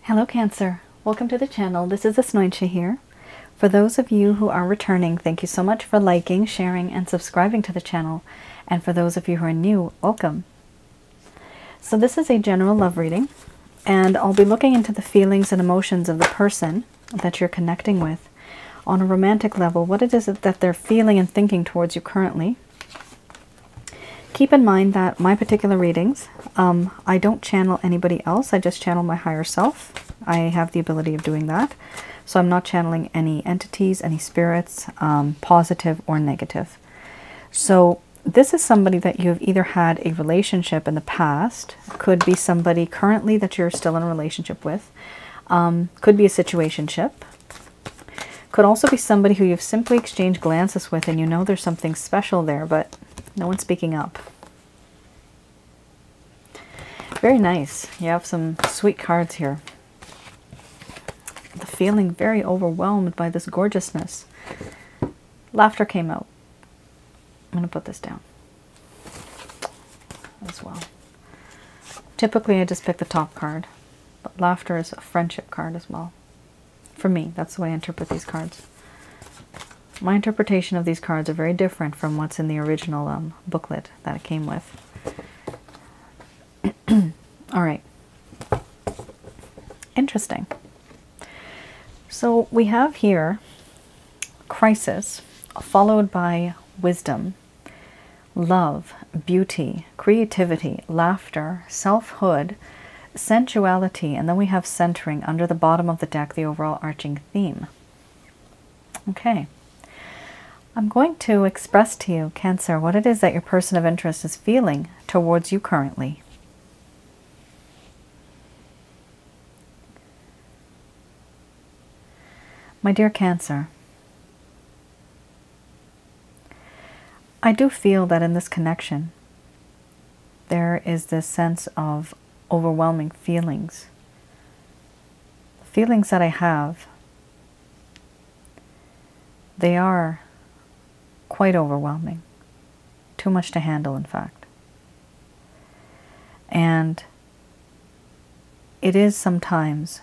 Hello Cancer, welcome to the channel. This is Asnointia here. For those of you who are returning, thank you so much for liking, sharing, and subscribing to the channel. And for those of you who are new, welcome. So this is a general love reading, and I'll be looking into the feelings and emotions of the person that you're connecting with. On a romantic level, what it is that they're feeling and thinking towards you currently. Keep in mind that my particular readings, I don't channel anybody else. I just channel my higher self. I have the ability of doing that. So I'm not channeling any entities, any spirits, positive or negative. So this is somebody that you've either had a relationship in the past, could be somebody currently that you're still in a relationship with, could be a situationship, could also be somebody who you've simply exchanged glances with and you know there's something special there, but no one's speaking up. Very nice. You have some sweet cards here. The feeling very overwhelmed by this gorgeousness. Laughter came out. I'm going to put this down as well. Typically I just pick the top card, but laughter is a friendship card as well. For me, that's the way I interpret these cards. My interpretation of these cards are very different from what's in the original booklet that it came with. All right. Interesting. So we have here crisis, followed by wisdom, love, beauty, creativity, laughter, selfhood, sensuality, and then we have centering under the bottom of the deck, the overall arching theme. Okay. I'm going to express to you, Cancer, what it is that your person of interest is feeling towards you currently. My dear Cancer, I do feel that in this connection, there is this sense of overwhelming feelings. The feelings that I have, they are quite overwhelming. Too much to handle, in fact. And it is sometimes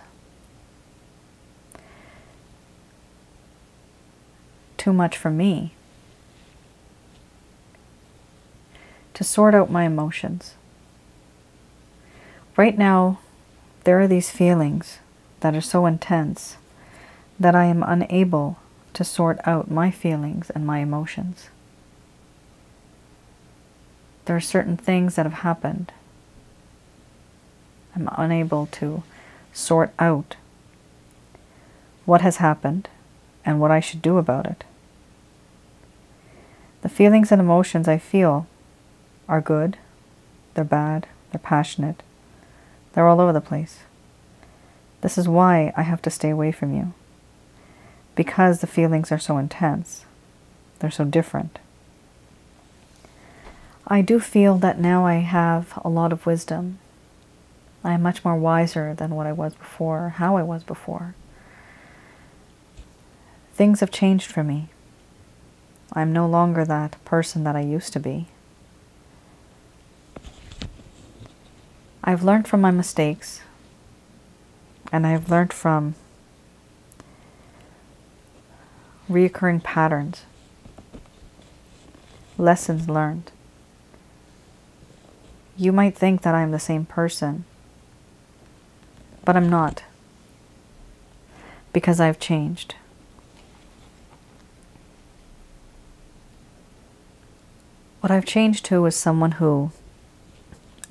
too much for me to sort out my emotions. Right now, there are these feelings that are so intense that I am unable to sort out my feelings and my emotions. There are certain things that have happened. I'm unable to sort out what has happened and what I should do about it. The feelings and emotions I feel are good, they're bad, they're passionate, they're all over the place. This is why I have to stay away from you. Because the feelings are so intense. They're so different. I do feel that now I have a lot of wisdom. I am much more wiser than what I was before, how I was before. Things have changed for me. I'm no longer that person that I used to be. I've learned from my mistakes, and I've learned from reoccurring patterns, lessons learned. You might think that I'm the same person, but I'm not, because I've changed. What I've changed to is someone who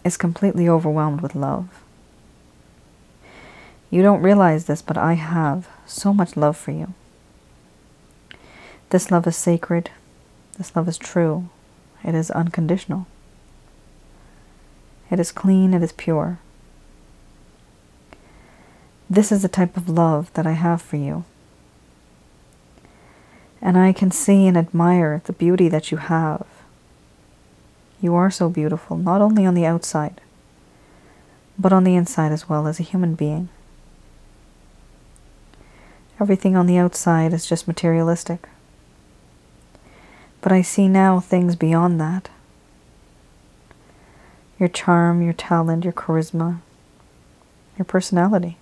is completely overwhelmed with love. You don't realize this, but I have so much love for you. This love is sacred. This love is true. It is unconditional. It is clean. It is pure. This is the type of love that I have for you. And I can see and admire the beauty that you have. You are so beautiful, not only on the outside, but on the inside as well as a human being. Everything on the outside is just materialistic. But I see now things beyond that. Your charm, your talent, your charisma, your personality.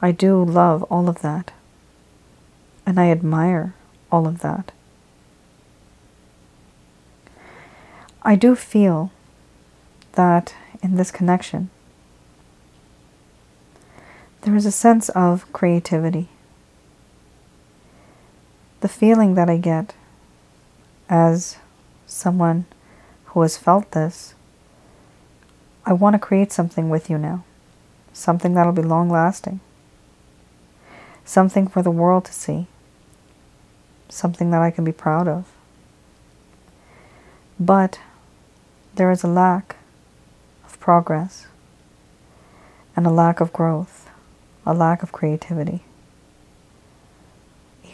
I do love all of that. And I admire all of that. I do feel that in this connection, there is a sense of creativity. The feeling that I get as someone who has felt this, I want to create something with you now. Something that'll be long-lasting. Something for the world to see. Something that I can be proud of. But there is a lack of progress and a lack of growth, a lack of creativity.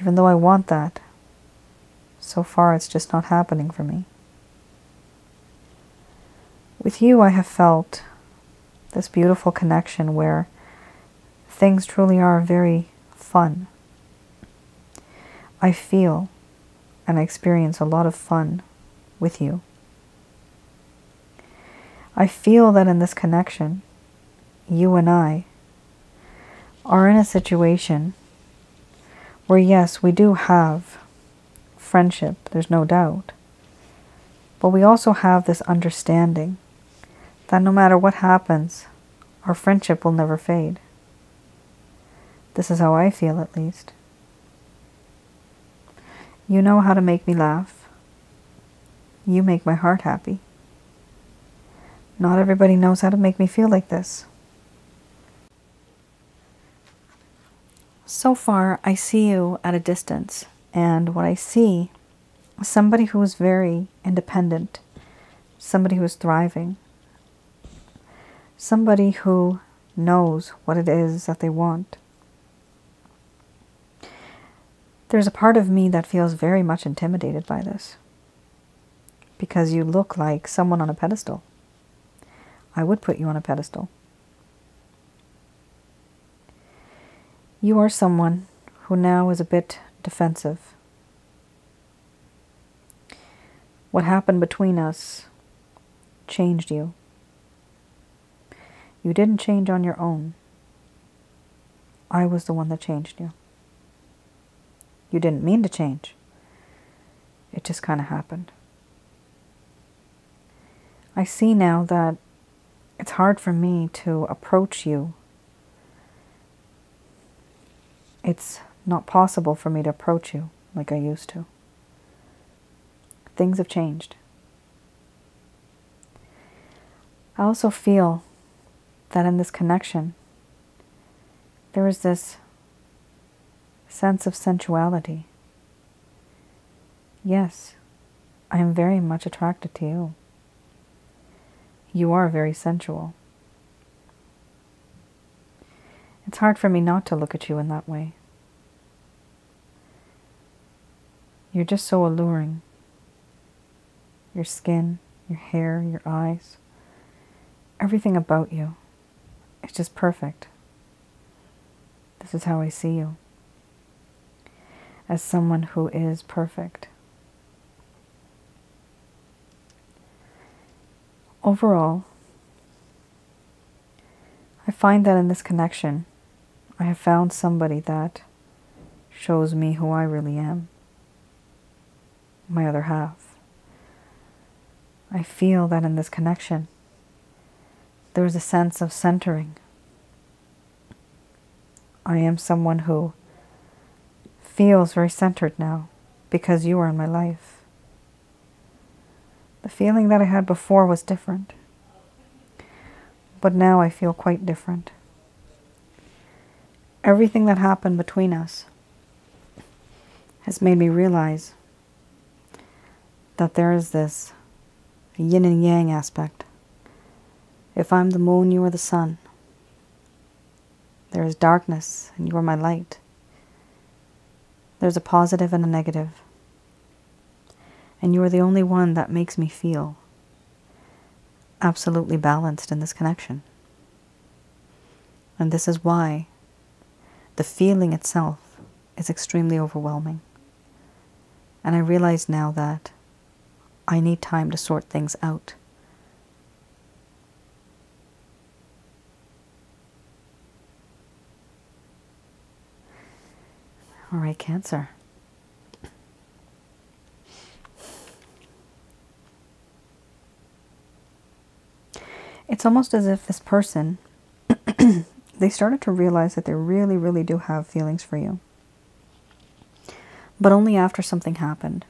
Even though I want that, so far it's just not happening for me. With you, I have felt this beautiful connection where things truly are very fun. I feel and I experience a lot of fun with you. I feel that in this connection, you and I are in a situation where, yes, we do have friendship, there's no doubt, but we also have this understanding that no matter what happens, our friendship will never fade. This is how I feel, at least. You know how to make me laugh. You make my heart happy. Not everybody knows how to make me feel like this. So far, I see you at a distance, and what I see is somebody who is very independent, somebody who is thriving, somebody who knows what it is that they want. There's a part of me that feels very much intimidated by this, because you look like someone on a pedestal. I would put you on a pedestal. You are someone who now is a bit defensive. What happened between us changed you. You didn't change on your own. I was the one that changed you. You didn't mean to change. It just kind of happened. I see now that it's hard for me to approach you. It's not possible for me to approach you like I used to. Things have changed. I also feel that in this connection, there is this sense of sensuality. Yes, I am very much attracted to you. You are very sensual. It's hard for me not to look at you in that way. You're just so alluring. Your skin, your hair, your eyes, everything about you is just perfect. This is how I see you. As someone who is perfect. Overall, I find that in this connection, I have found somebody that shows me who I really am. My other half. I feel that in this connection, there is a sense of centering. I am someone who feels very centered now because you are in my life. The feeling that I had before was different, but now I feel quite different. Everything that happened between us has made me realize that there is this yin and yang aspect. If I'm the moon, you are the sun. There is darkness, and you are my light. There's a positive and a negative. And you are the only one that makes me feel absolutely balanced in this connection. And this is why the feeling itself is extremely overwhelming. And I realize now that I need time to sort things out. All right, Cancer. It's almost as if this person, they started to realize that they really, really do have feelings for you. But only after something happened.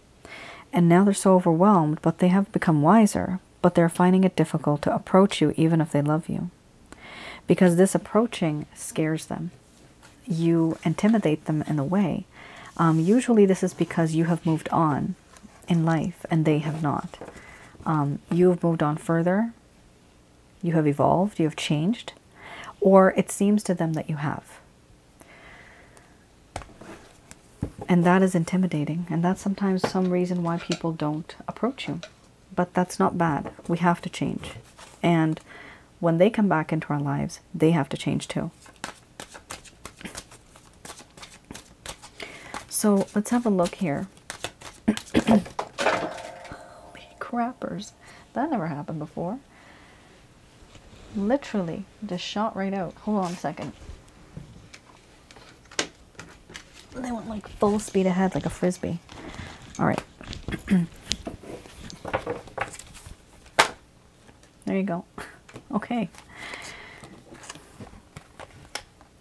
And now they're so overwhelmed, but they have become wiser, but they're finding it difficult to approach you even if they love you. Because this approaching scares them. You intimidate them in a way. Usually this is because you have moved on in life and they have not. You have moved on further. You have evolved. You have changed. Or it seems to them that you have. And that is intimidating. And that's sometimes some reason why people don't approach you. But that's not bad. We have to change. And when they come back into our lives, they have to change too. So let's have a look here. Holy crappers. That never happened before. Literally just shot right out. Hold on a second. They went like full speed ahead like a frisbee. All right. There you go. Okay.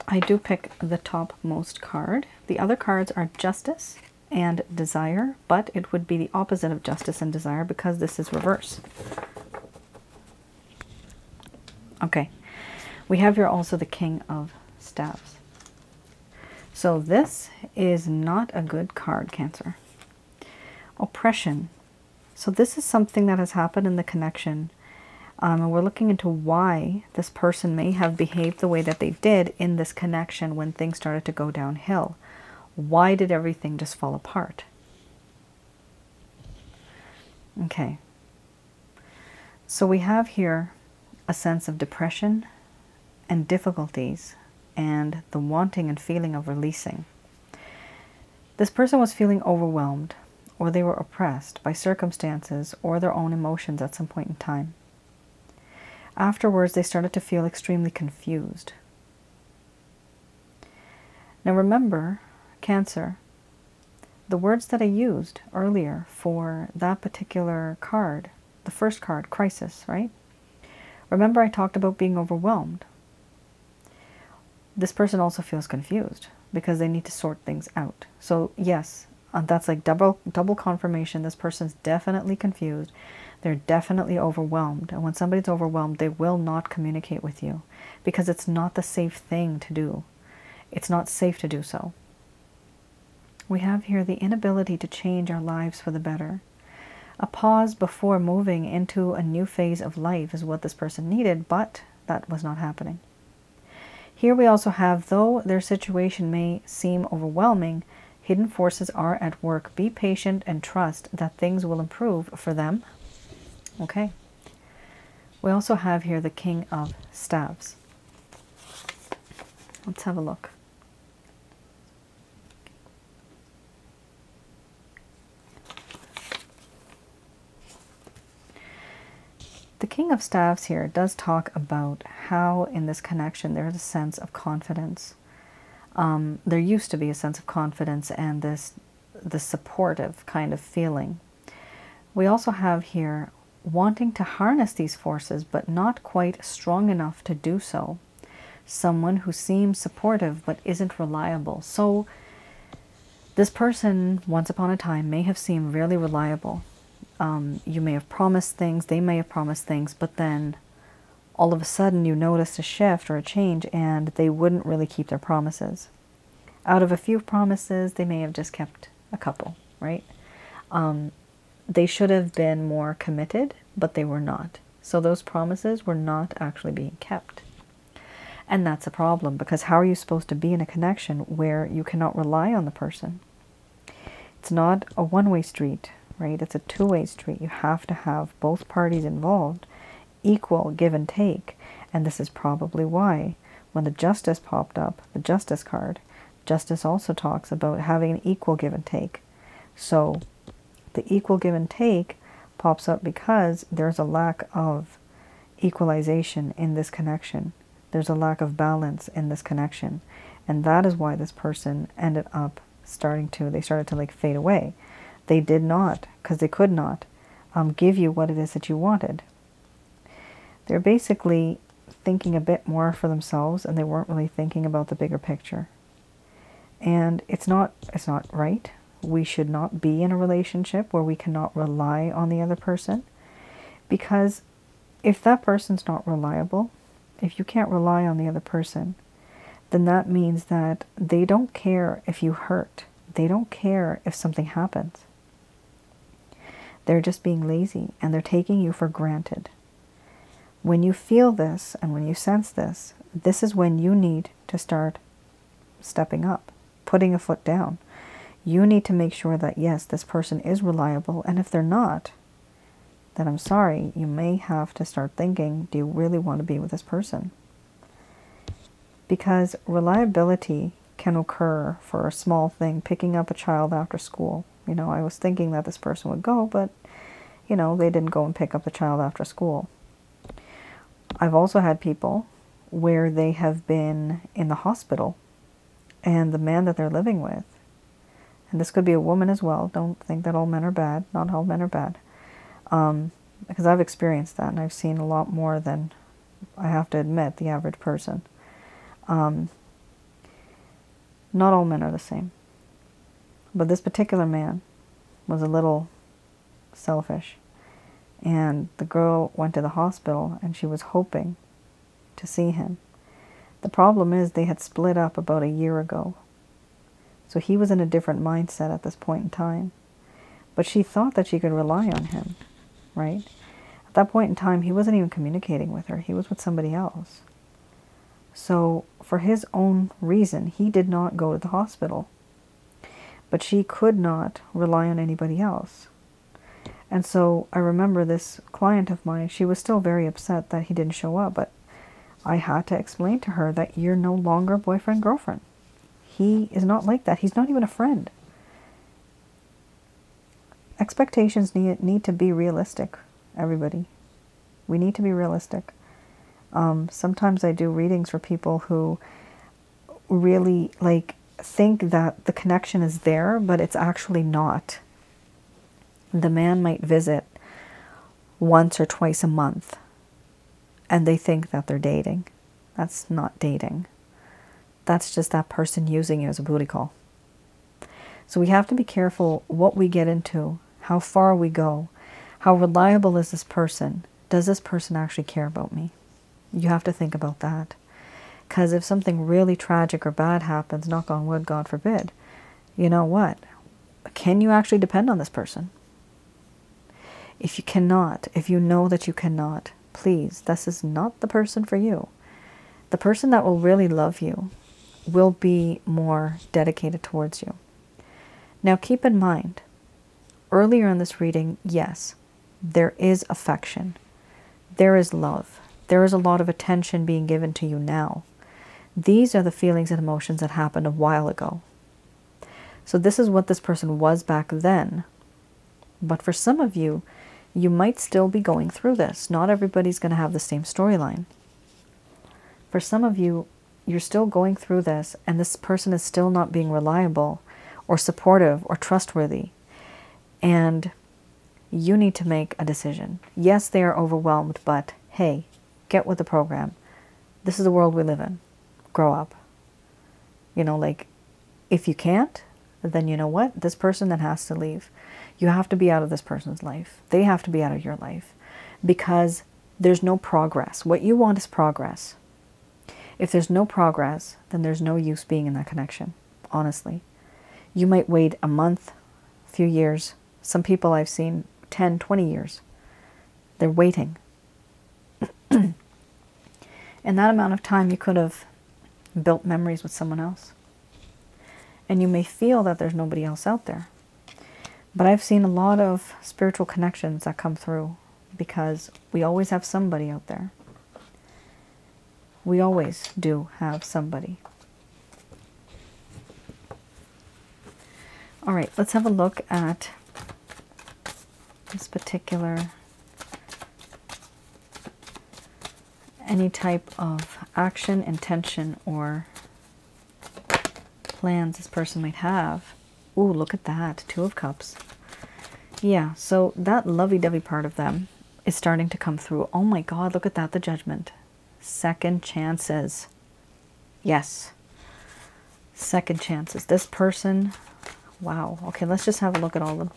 I do pick the topmost card. The other cards are Justice and Desire, but it would be the opposite of Justice and Desire because this is reverse. Okay. We have here also the King of Staves. So this is not a good card, Cancer. Oppression. So this is something that has happened in the connection. And we're looking into why this person may have behaved the way that they did in this connection when things started to go downhill. Why did everything just fall apart? Okay. So we have here a sense of depression and difficulties and the wanting and feeling of releasing. This person was feeling overwhelmed, or they were oppressed by circumstances or their own emotions at some point in time. Afterwards, they started to feel extremely confused. Now remember, Cancer, the words that I used earlier for that particular card, the first card, crisis, right? Remember I talked about being overwhelmed. This person also feels confused because they need to sort things out. So yes, that's like double confirmation. This person's definitely confused. They're definitely overwhelmed. And when somebody's overwhelmed, they will not communicate with you because it's not the safe thing to do. It's not safe to do so. We have here the inability to change our lives for the better. A pause before moving into a new phase of life is what this person needed, but that was not happening. Here we also have, though their situation may seem overwhelming, hidden forces are at work. Be patient and trust that things will improve for them. Okay. We also have here the King of Staves. Let's have a look. The King of Staves here does talk about how in this connection there is a sense of confidence. There used to be a sense of confidence and this supportive kind of feeling. We also have here wanting to harness these forces but not quite strong enough to do so. Someone who seems supportive but isn't reliable. So this person once upon a time may have seemed really reliable. You may have promised things, they may have promised things, but then all of a sudden you noticed a shift or a change and they wouldn't really keep their promises. Out of a few promises, they may have just kept a couple, right? They should have been more committed, but they were not. So those promises were not actually being kept. And that's a problem, because how are you supposed to be in a connection where you cannot rely on the person? It's not a one-way street, right? It's a two-way street. You have to have both parties involved, equal give and take. And this is probably why when the Justice popped up, the Justice card, Justice also talks about having an equal give and take. So the equal give and take pops up because there's a lack of equalization in this connection. There's a lack of balance in this connection. And that is why this person ended up they started to like fade away. They did not, because they could not give you what it is that you wanted. They're basically thinking a bit more for themselves, and they weren't really thinking about the bigger picture. And it's not right. We should not be in a relationship where we cannot rely on the other person, because if that person's not reliable, if you can't rely on the other person, then that means that they don't care if you hurt. They don't care if something happens. They're just being lazy, and they're taking you for granted. When you feel this and when you sense this, this is when you need to start stepping up, putting a foot down. You need to make sure that, yes, this person is reliable, and if they're not, then I'm sorry, you may have to start thinking, do you really want to be with this person? Because reliability can occur for a small thing, picking up a child after school. You know, I was thinking that this person would go, but, you know, they didn't go and pick up the child after school. I've also had people where they have been in the hospital, and the man that they're living with, and this could be a woman as well, don't think that all men are bad, not all men are bad, because I've experienced that, and I've seen a lot more than, I have to admit, the average person. Not all men are the same. But this particular man was a little selfish. And the girl went to the hospital and she was hoping to see him. The problem is they had split up about a year ago. So he was in a different mindset at this point in time. But she thought that she could rely on him, right? At that point in time, he wasn't even communicating with her. He was with somebody else. So for his own reason, he did not go to the hospital. But she could not rely on anybody else. And so I remember this client of mine, she was still very upset that he didn't show up, but I had to explain to her that you're no longer boyfriend, girlfriend. He is not like that. He's not even a friend. Expectations need to be realistic, everybody. We need to be realistic. Sometimes I do readings for people who really think that the connection is there, but it's actually not. The man might visit once or twice a month, and they think that they're dating. That's not dating. That's just that person using you as a booty call. So we have to be careful what we get into, how far we go, how reliable is this person? Does this person actually care about me? You have to think about that. Because if something really tragic or bad happens, knock on wood, God forbid, you know what? Can you actually depend on this person? If you cannot, if you know that you cannot, please, this is not the person for you. The person that will really love you will be more dedicated towards you. Now keep in mind, earlier in this reading, yes, there is affection. There is love. There is a lot of attention being given to you now. These are the feelings and emotions that happened a while ago. So this is what this person was back then. But for some of you, you might still be going through this. Not everybody's going to have the same storyline. For some of you, you're still going through this, and this person is still not being reliable or supportive or trustworthy. And you need to make a decision. Yes, they are overwhelmed, but hey, get with the program. This is the world we live in. Grow up. You know, if you can't, then you know what? This person then has to leave. You have to be out of this person's life. They have to be out of your life. Because there's no progress. What you want is progress. If there's no progress, then there's no use being in that connection. Honestly. You might wait a month, a few years. Some people I've seen 10, 20 years. They're waiting. In that amount of time, you could have built memories with someone else. And you may feel that there's nobody else out there. But I've seen a lot of spiritual connections that come through because we always have somebody out there. We always do have somebody. All right, let's have a look at this particular, any type of action, intention, or plans this person might have. Ooh, look at that. Two of Cups. Yeah, so that lovey-dovey part of them is starting to come through. Oh my God, look at that, the Judgment. Second chances. Yes. Second chances. This person, wow. Okay, let's just have a look at all of them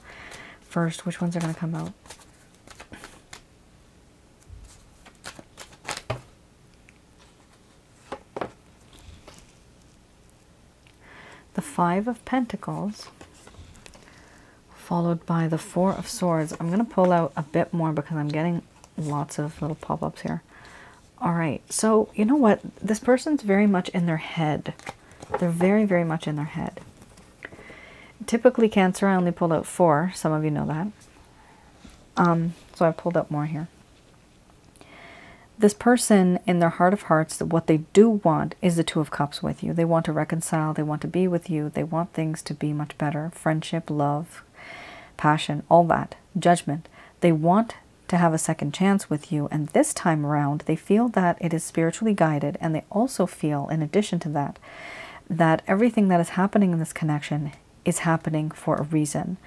first. Which ones are going to come out? The Five of Pentacles, followed by the Four of Swords. I'm going to pull out a bit more because I'm getting lots of little pop-ups here. All right, so you know what? This person's very much in their head. They're very, very much in their head. Typically, Cancer, I only pulled out 4. Some of you know that. So I pulled out more here. This person, in their heart of hearts, what they do want is the Two of Cups with you. They want to reconcile. They want to be with you. They want things to be much better. Friendship, love, passion, all that. Judgment. They want to have a second chance with you. And this time around, they feel that it is spiritually guided. And they also feel, in addition to that, that everything that is happening in this connection is happening for a reason.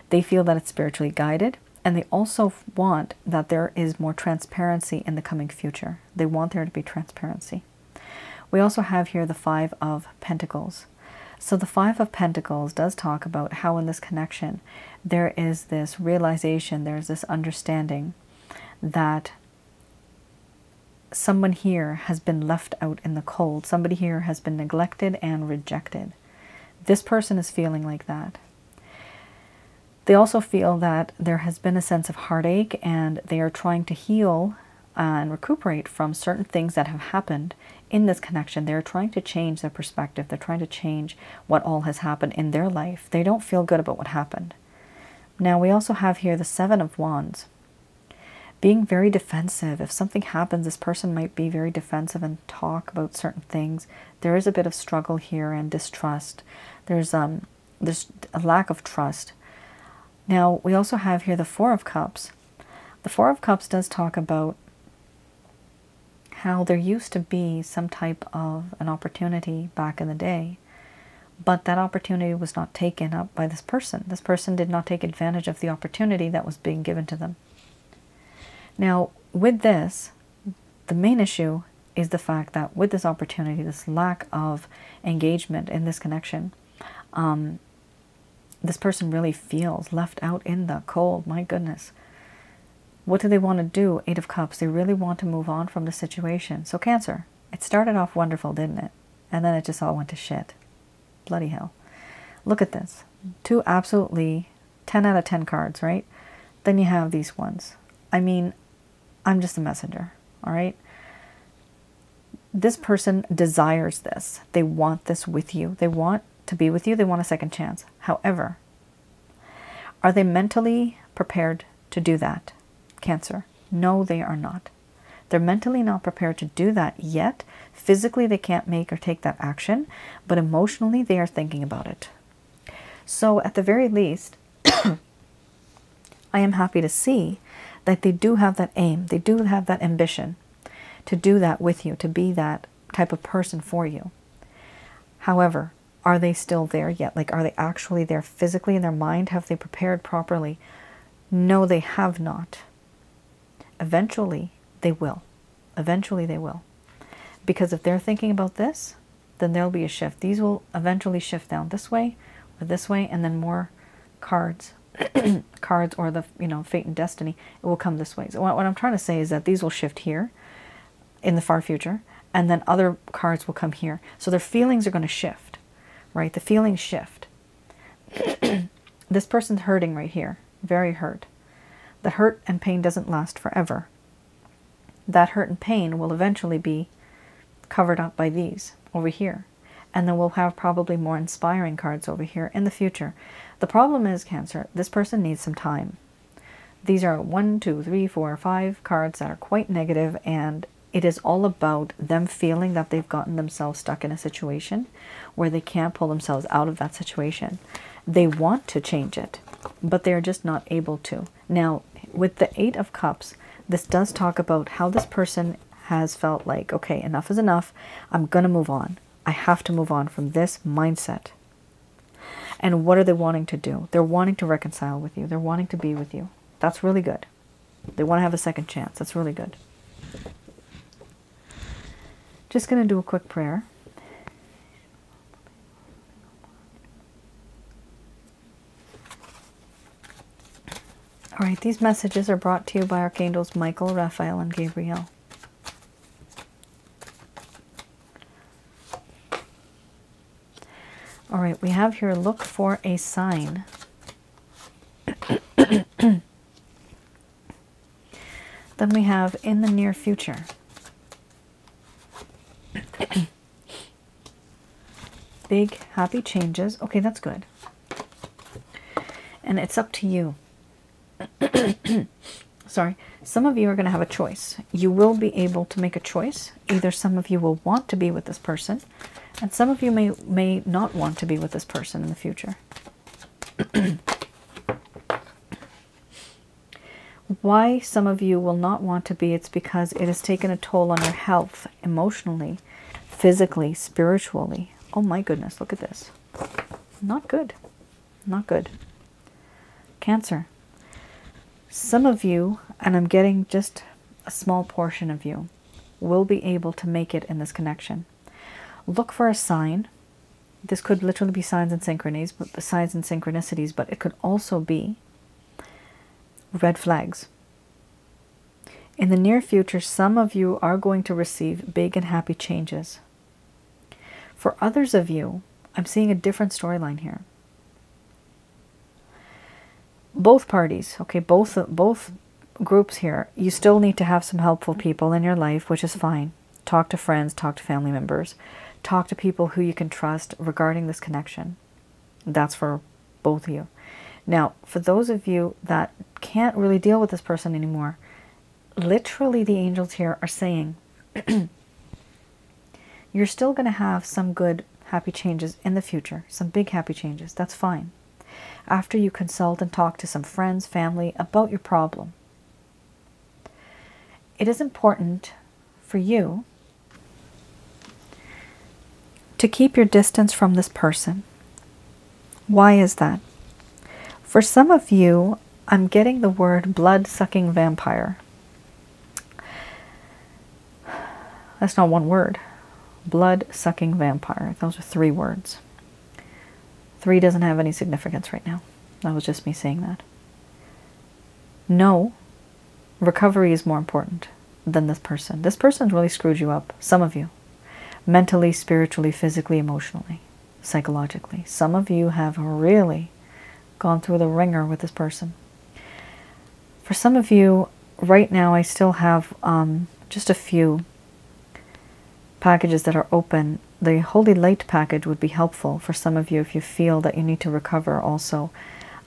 They feel that it's spiritually guided. And they also want that there is more transparency in the coming future. They want there to be transparency. We also have here the Five of Pentacles. So the Five of Pentacles does talk about how in this connection there is this realization, there's this understanding that someone here has been left out in the cold. Somebody here has been neglected and rejected. This person is feeling like that. They also feel that there has been a sense of heartache and they are trying to heal and recuperate from certain things that have happened in this connection. They're trying to change their perspective. They're trying to change what all has happened in their life. They don't feel good about what happened. Now we also have here the Seven of Wands. Being very defensive. If something happens, this person might be very defensive and talk about certain things. There is a bit of struggle here and distrust. There's a lack of trust. Now, we also have here the Four of Cups. The Four of Cups does talk about how there used to be some type of an opportunity back in the day, but that opportunity was not taken up by this person. This person did not take advantage of the opportunity that was being given to them. Now, with this, the main issue is the fact that with this opportunity, this lack of engagement in this connection, this person really feels left out in the cold. My goodness. What do they want to do? Eight of Cups. They really want to move on from the situation. So Cancer, it started off wonderful, didn't it? And then it just all went to shit. Bloody hell. Look at this. Two absolutely 10 out of 10 cards, right? Then you have these ones. I mean, I'm just a messenger, all right? This person desires this. They want this with you. They want to be with you. They want a second chance. However, are they mentally prepared to do that? Cancer. No, they are not. They're mentally not prepared to do that yet. Physically, they can't make or take that action, but emotionally, they are thinking about it. So at the very least, I am happy to see that they do have that aim. They do have that ambition to do that with you, to be that type of person for you. However, are they still there yet? Like, are they actually there physically in their mind? Have they prepared properly? No, they have not. Eventually, they will. Eventually, they will. Because if they're thinking about this, then there'll be a shift. These will eventually shift down this way or this way, and then more cards, cards or the, fate and destiny, it will come this way. So what I'm trying to say is that these will shift here in the far future, and then other cards will come here. So their feelings are going to shift. Right? The feelings shift. This person's hurting right here. Very hurt. The hurt and pain doesn't last forever. That hurt and pain will eventually be covered up by these over here. And then we'll have probably more inspiring cards over here in the future. The problem is, Cancer, this person needs some time. These are 1, 2, 3, 4, 5 cards that are quite negative, and it is all about them feeling that they've gotten themselves stuck in a situation where they can't pull themselves out of that situation. They want to change it, but they're just not able to. Now, with the Eight of Cups, this does talk about how this person has felt like, okay, enough is enough. I'm going to move on. I have to move on from this mindset. And what are they wanting to do? They're wanting to reconcile with you. They're wanting to be with you. That's really good. They want to have a second chance. That's really good. Just going to do a quick prayer. All right, these messages are brought to you by Archangels Michael, Raphael, and Gabriel. All right, we have here, look for a sign. Then we have in the near future. Big, happy changes. Okay, that's good. And it's up to you. Sorry. Some of you are going to have a choice. You will be able to make a choice. Either some of you will want to be with this person, and some of you may not want to be with this person in the future. Why some of you will not want to be, it's because it has taken a toll on your health, emotionally, physically, spiritually. Oh my goodness, look at this. Not good. Not good. Cancer. Some of you, and I'm getting just a small portion of you, will be able to make it in this connection. Look for a sign. This could literally be signs and synchronicities, but it could also be red flags. In the near future, some of you are going to receive big and happy changes. For others of you, I'm seeing a different storyline here. Both parties, okay, both groups here, you still need to have some helpful people in your life, which is fine. Talk to friends, talk to family members, talk to people who you can trust regarding this connection. That's for both of you. Now, for those of you that can't really deal with this person anymore, literally the angels here are saying you're still going to have some good, happy changes in the future, some big happy changes. That's fine. After you consult and talk to some friends, family about your problem. It is important for you to keep your distance from this person. Why is that? For some of you, I'm getting the word blood-sucking vampire. That's not one word. Blood-sucking vampire. Those are 3 words. 3 doesn't have any significance right now. That was just me saying that. No, recovery is more important than this person. This person's really screwed you up. Some of you. Mentally, spiritually, physically, emotionally, psychologically. Some of you have really gone through the ringer with this person. For some of you, right now I still have just a few packages that are open. The Holy Light package would be helpful for some of you if you feel that you need to recover also.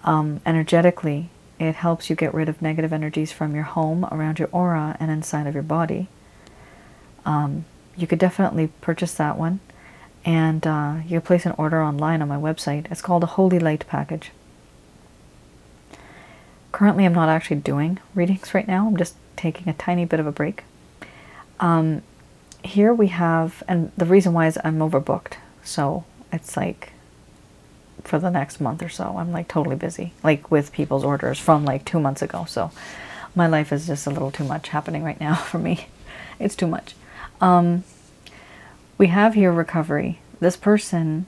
Energetically, it helps you get rid of negative energies from your home, around your aura, and inside of your body. You could definitely purchase that one, and you can place an order online on my website. It's called a Holy Light package. Currently, I'm not actually doing readings right now. I'm just taking a tiny bit of a break. Here we have, and the reason why is I'm overbooked. So it's like for the next month or so, I'm like totally busy, like with people's orders from like 2 months ago. So my life is just a little too much happening right now for me. It's too much. We have here recovery. This person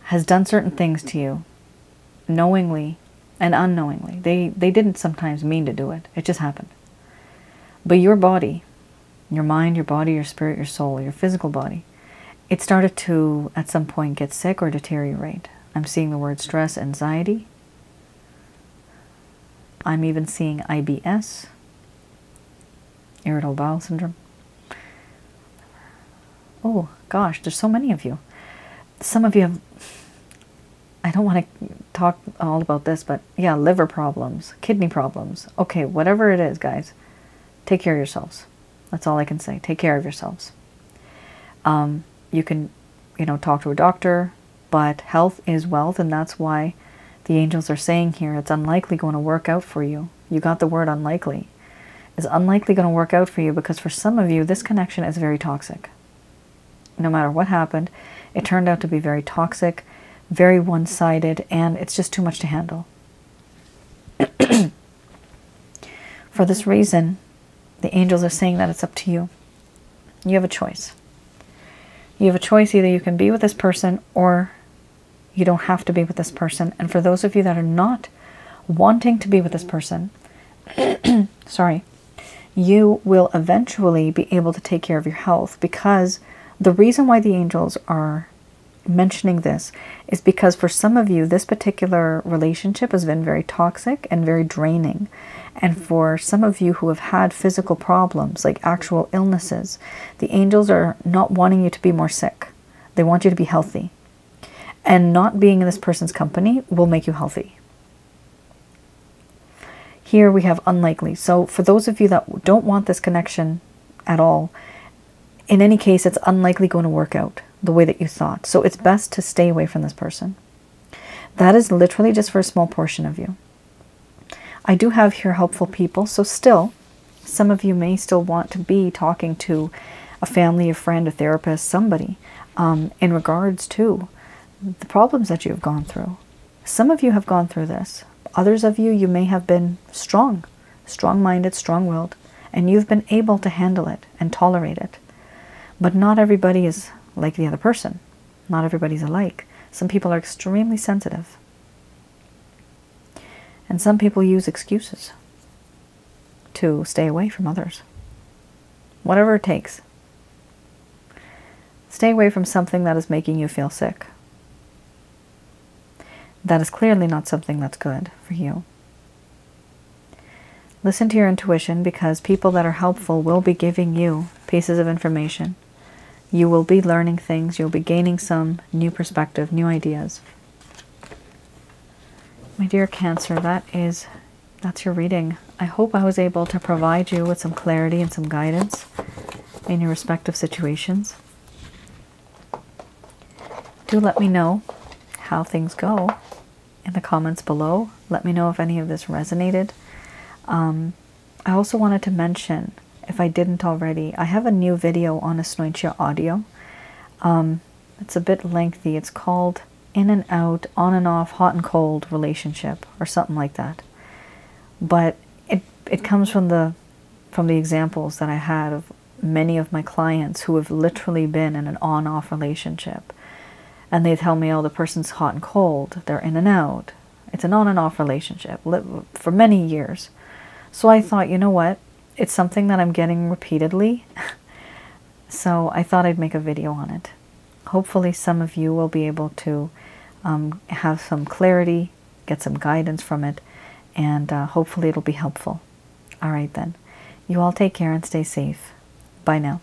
has done certain things to you, knowingly and unknowingly. They didn't sometimes mean to do it. It just happened. But your body, your mind, your body, your spirit, your soul, your physical body, it started to, at some point, get sick or deteriorate. I'm seeing the word stress, anxiety. I'm even seeing IBS, irritable bowel syndrome. Oh, gosh, there's so many of you. Some of you have, I don't want to talk all about this, but yeah, liver problems, kidney problems. Okay, whatever it is, guys, take care of yourselves. That's all I can say. Take care of yourselves. You can, talk to a doctor, but health is wealth, and that's why the angels are saying here it's unlikely going to work out for you. You got the word unlikely. It's unlikely going to work out for you because for some of you, this connection is very toxic. No matter what happened, it turned out to be very toxic, very one-sided, and it's just too much to handle. For this reason, the angels are saying that it's up to you. You have a choice. You have a choice. Either you can be with this person or you don't have to be with this person. And for those of you that are not wanting to be with this person, sorry, you will eventually be able to take care of your health, because the reason why the angels are mentioning this is because for some of you, this particular relationship has been very toxic and very draining. And for some of you who have had physical problems, like actual illnesses, the angels are not wanting you to be more sick. They want you to be healthy. And not being in this person's company will make you healthy. Here we have unlikely. So for those of you that don't want this connection at all, in any case, it's unlikely going to work out the way that you thought. So it's best to stay away from this person. That is literally just for a small portion of you. I do have here helpful people, so still, some of you may still want to be talking to a family, a friend, a therapist, somebody, in regards to the problems that you have gone through. Some of you have gone through this. Others of you, you may have been strong-minded, strong-willed, and you've been able to handle it and tolerate it. But not everybody is like the other person. Not everybody's alike. Some people are extremely sensitive. And some people use excuses to stay away from others. Whatever it takes. Stay away from something that is making you feel sick. That is clearly not something that's good for you. Listen to your intuition, because people that are helpful will be giving you pieces of information. You will be learning things. You'll be gaining some new perspective, new ideas. My dear Cancer, that's your reading. I hope I was able to provide you with some clarity and some guidance in your respective situations. Do let me know how things go in the comments below. Let me know if any of this resonated. I also wanted to mention, if I didn't already, I have a new video on Asnointia audio. It's a bit lengthy. It's called In and Out, On and Off, Hot and Cold Relationship, or something like that. But it comes from the examples that I had of many of my clients who have literally been in an on-off relationship. And they tell me, oh, the person's hot and cold, they're in and out. It's an on and off relationship for many years. So I thought, you know what? It's something that I'm getting repeatedly. So I thought I'd make a video on it. Hopefully some of you will be able to have some clarity, get some guidance from it, and hopefully it'll be helpful. All right then. You all take care and stay safe. Bye now.